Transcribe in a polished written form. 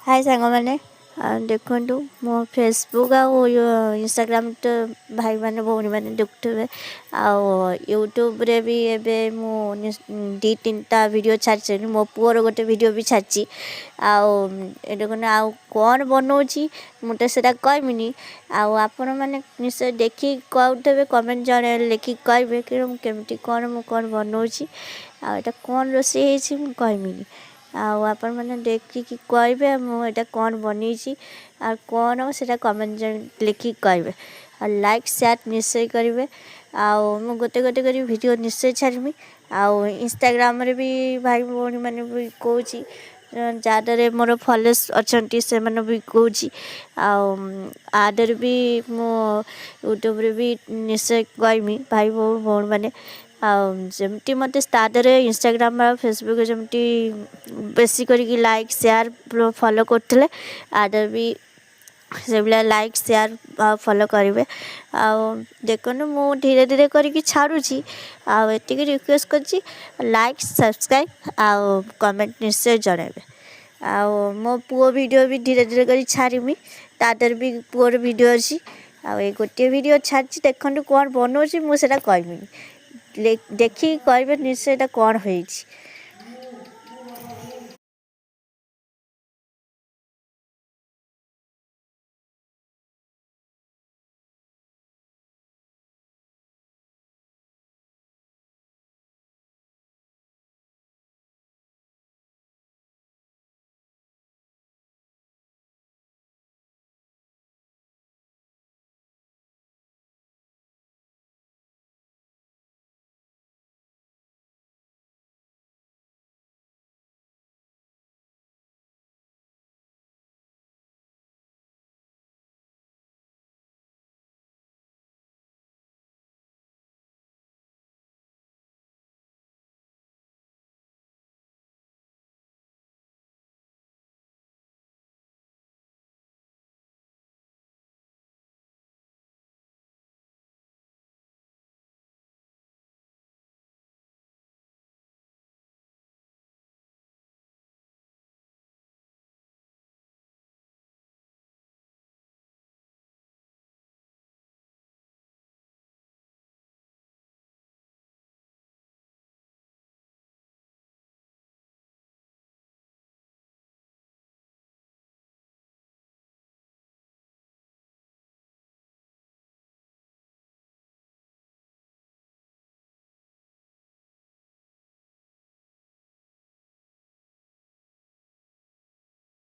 हाय सांग मैंने देखु मो फेसबुक इंस्टाग्राम तो भाई मैंने भौणी मैंने देखुवे यूट्यूब रे भी एबे मु दी तीन टा वीडियो छाड़ी मो पुअर गोटे वीडियो भी छाड़ी देखो आउ कौन बनाऊँगी मुझे से कहमिनी आपण मैंने निश्चय देखी कहते कमेंट जड़े लिखिक कहे कि केमती कौन बनाऊँगी आटा कौन रोषे कहमिनी आपण मैंने देखिकी कहे मुझे कौन बनईची आ कौन से कमेंट लिखिक कहे और लाइक शेयर निश्चय करेंगे मु गोटे गोटे कर वीडियो निश्चय छाड़मी इंस्टाग्राम रे भी भाई भौणी मैंने भी कहूँ जहाँडे मोर फॉलोअर्स अच्छा से भी कहूँ आडर भी मो यूट्यूब रे भी निश्चय कहमी भाई भौणी मैंने जमती मत तादरे इंस्टाग्राम फेसबुक जमती बेसी करके लाइक शेयर फॉलो करते आडर भी से भाया लाइक शेयर फॉलो करेंगे देखो मु धीरे धीरे करके छाड़ुची आती रिक्वेस्ट कर लाइक सब्सक्राइब कमेंट निश्चय जनइबे मो पुओ वीडियो भी धीरे धीरे कर छाड़मी तादर भी पुअर वीडियो अच्छी गोटे वीडियो छाड़ी देखो कौन बनाऊँगी मुझे कहमी देखिए कहे निश्चय कौन हो।